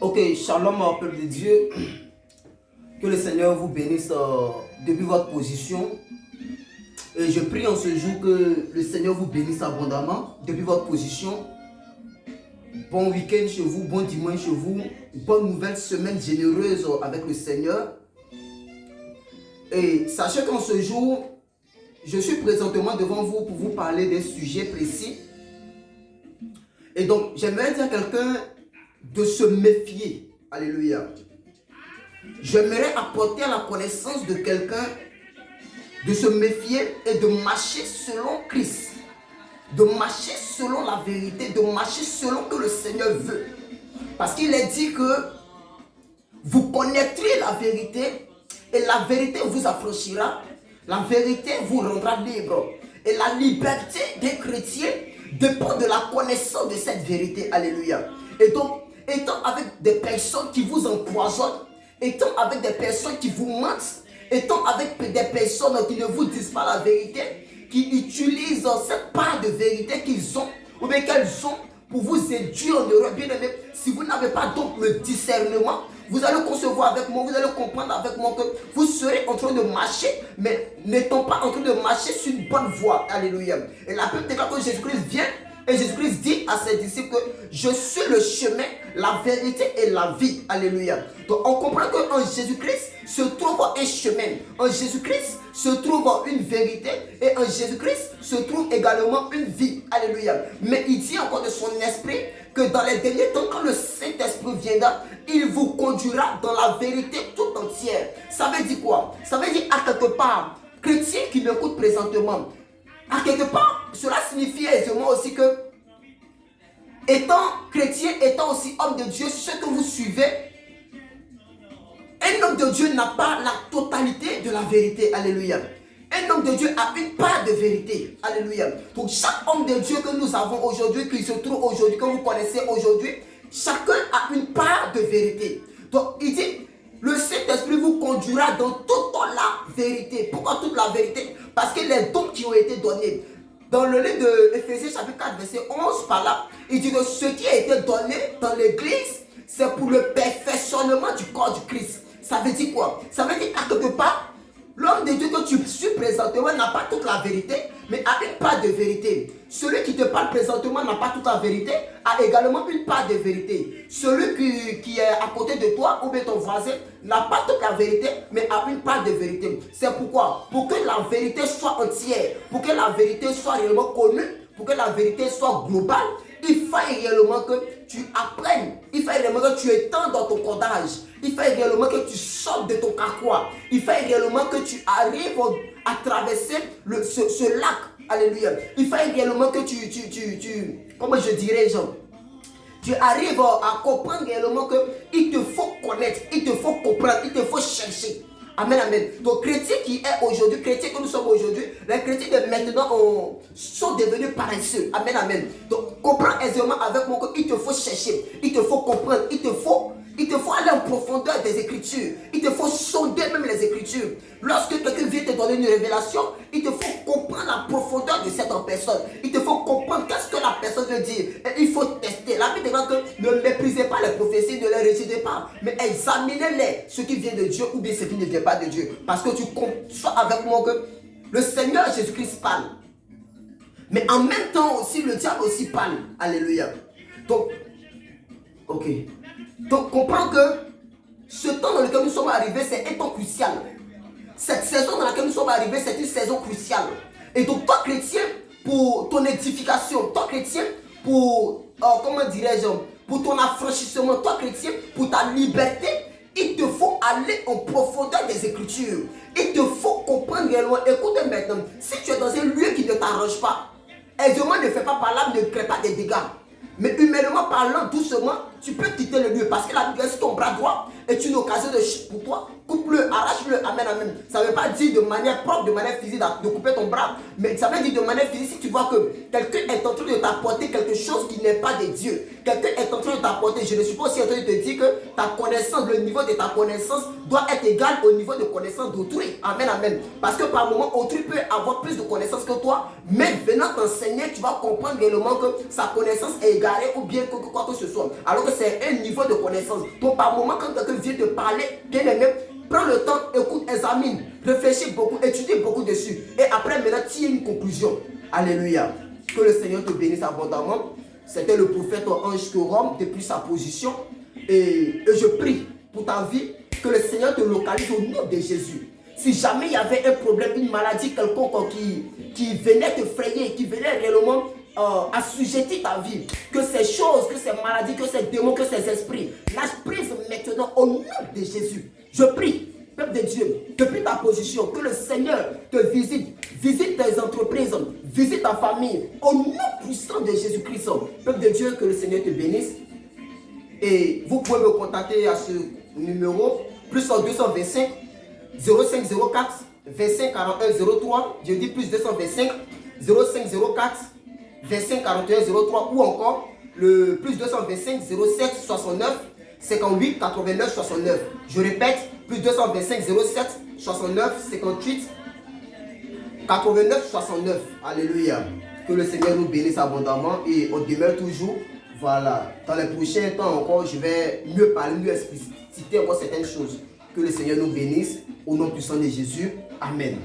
Ok, shalom, peuple de Dieu. Que le Seigneur vous bénisse depuis votre position. Et je prie en ce jour que le Seigneur vous bénisse abondamment depuis votre position. Bon week-end chez vous, bon dimanche chez vous. Bonne nouvelle semaine généreuse avec le Seigneur. Et sachez qu'en ce jour, je suis présentement devant vous pour vous parler d'un sujet précis. Et donc, j'aimerais dire à quelqu'un de se méfier. Alléluia. J'aimerais apporter à la connaissance de quelqu'un de se méfier et de marcher selon Christ. De marcher selon la vérité, de marcher selon que le Seigneur veut. Parce qu'il est dit que vous connaîtrez la vérité et la vérité vous affranchira. La vérité vous rendra libre. Et la liberté des chrétiens dépend de la connaissance de cette vérité. Alléluia. Et donc, étant avec des personnes qui vous empoisonnent, étant avec des personnes qui vous mentent, étant avec des personnes qui ne vous disent pas la vérité, qui utilisent cette part de vérité qu'ils ont, ou bien qu'elles ont pour vous induire en erreur, bien aimé, si vous n'avez pas donc le discernement, vous allez concevoir avec moi, vous allez comprendre avec moi que vous serez en train de marcher, mais n'étant pas en train de marcher sur une bonne voie. Alléluia. Et la Bible déclare que Jésus-Christ vient et Jésus-Christ dit à ses disciples que je suis le chemin, la vérité et la vie. Alléluia. Donc on comprend qu'en Jésus-Christ se trouve un chemin. En Jésus-Christ se trouve une vérité. Et en Jésus-Christ se trouve également une vie. Alléluia. Mais il dit encore de son esprit que dans les derniers temps, quand le Saint-Esprit viendra, il vous conduira dans la vérité tout entière. Ça veut dire quoi? Ça veut dire à quelque part, chrétien qui m'écoute présentement, à quelque part, cela signifie aisément aussi que, étant chrétien, étant aussi homme de Dieu, ce que vous suivez, un homme de Dieu n'a pas la totalité de la vérité. Alléluia. Un homme de Dieu a une part de vérité. Alléluia. Donc chaque homme de Dieu que nous avons aujourd'hui, qui se trouve aujourd'hui, que vous connaissez aujourd'hui, chacun a une part de vérité. Donc il dit, le Saint-Esprit vous conduira dans toute la vérité. Pourquoi toute la vérité? Parce que les dons qui ont été donnés. Dans le livre de Éphésiens chapitre 4 verset 11 par là, il dit que ce qui a été donné dans l'église, c'est pour le perfectionnement du corps du Christ. Ça veut dire quoi? Ça veut dire à quelque part, l'homme de Dieu que tu suis présentement n'a pas toute la vérité, mais a une part de vérité. Celui qui te parle présentement n'a pas toute la vérité, a également une part de vérité. Celui qui est à côté de toi ou bien ton voisin n'a pas toute la vérité, mais a une part de vérité. C'est pourquoi, pour que la vérité soit entière, pour que la vérité soit réellement connue, pour que la vérité soit globale, il faut réellement que tu apprennes, il faut réellement que tu étendes dans ton codage, il faut réellement que tu sortes de ton carquois, il faut réellement que tu arrives à traverser ce lac. Alléluia. Il faut réellement que comment je dirais, genre, tu arrives à comprendre réellement qu'il te faut connaître, il te faut comprendre, il te faut chercher. Amen, amen. Donc, chrétiens qui est aujourd'hui, chrétiens que nous sommes aujourd'hui, les chrétiens de maintenant sont devenus paresseux. Amen, amen. Donc, comprends aisément avec moi qu'il te faut chercher, il te faut comprendre, il te faut aller en profondeur des Écritures. Il te faut sonder même les Écritures. Lorsque quelqu'un vient te donner une révélation, il te faut comprendre la profondeur de cette personne. Il te faut comprendre qu'est-ce que la personne veut dire. Et il faut tester. La Bible dit que ne méprisez pas les prophéties, ne les rejetez pas, mais examinez-les, ce qui vient de Dieu ou bien ce qui ne vient pas de Dieu. Parce que tu sois avec moi que le Seigneur Jésus-Christ parle. Mais en même temps aussi, le diable aussi parle. Alléluia. Donc, ok. Donc, comprends que ce temps dans lequel nous sommes arrivés, c'est un temps crucial. Cette saison dans laquelle nous sommes arrivés, c'est une saison cruciale. Et donc, toi, chrétien, pour ton édification, toi, chrétien, pour, comment dirais-je, pour ton affranchissement, toi, chrétien, pour ta liberté, il te faut aller en profondeur des Écritures. Il te faut comprendre réellement. Écoutez maintenant, si tu es dans un lieu qui ne t'arrange pas, aisément ne fais pas par là, ne crée pas des dégâts. Mais humainement parlant, doucement, tu peux quitter le lieu parce que la Bible, si ton bras droit est une occasion de chute pour toi, coupe-le, arrache-le, amen, amen. Ça ne veut pas dire de manière propre, de manière physique, de couper ton bras, mais ça veut dire de manière physique si tu vois que quelqu'un est en train de t'apporter quelque chose qui n'est pas de Dieu. Quelqu'un est en train de t'apporter, je ne suis pas aussi en train de te dire que ta connaissance, le niveau de ta connaissance doit être égal au niveau de connaissance d'autrui. Amen, amen. Parce que par moment, autrui peut avoir plus de connaissances que toi, mais venant t'enseigner, tu vas comprendre réellement que sa connaissance est égarée ou bien que quoi que ce soit. Alors que c'est un niveau de connaissance. Donc par moment, quand quelqu'un vient te parler, bien aimé, prends le temps, écoute, examine, réfléchis beaucoup, étudie beaucoup dessus. Et après, maintenant, tire une conclusion. Alléluia. Que le Seigneur te bénisse abondamment. C'était le prophète Ange Corom depuis sa position. Et je prie pour ta vie que le Seigneur te localise au nom de Jésus. Si jamais il y avait un problème, une maladie quelconque qui venait te frayer, qui venait réellement assujettir ta vie, que ces choses, que ces maladies, que ces démons, que ces esprits, lâche prise maintenant au nom de Jésus. Je prie, peuple de Dieu, depuis ta position, que le Seigneur te visite, visite tes entreprises, visite ta famille, au nom puissant de Jésus-Christ. Peuple de Dieu, que le Seigneur te bénisse. Et vous pouvez me contacter à ce numéro, plus 225 0504 25 41 03. Je dis plus 225 0504 25 41 03 ou encore le plus 225 07 69 58 89 69. Je répète, plus 225 07 69 58 89 69. Alléluia. Que le Seigneur nous bénisse abondamment et on demeure toujours. Voilà. Dans les prochains temps encore, je vais mieux parler, mieux expliciter encore certaines choses. Que le Seigneur nous bénisse. Au nom puissant de Jésus. Amen.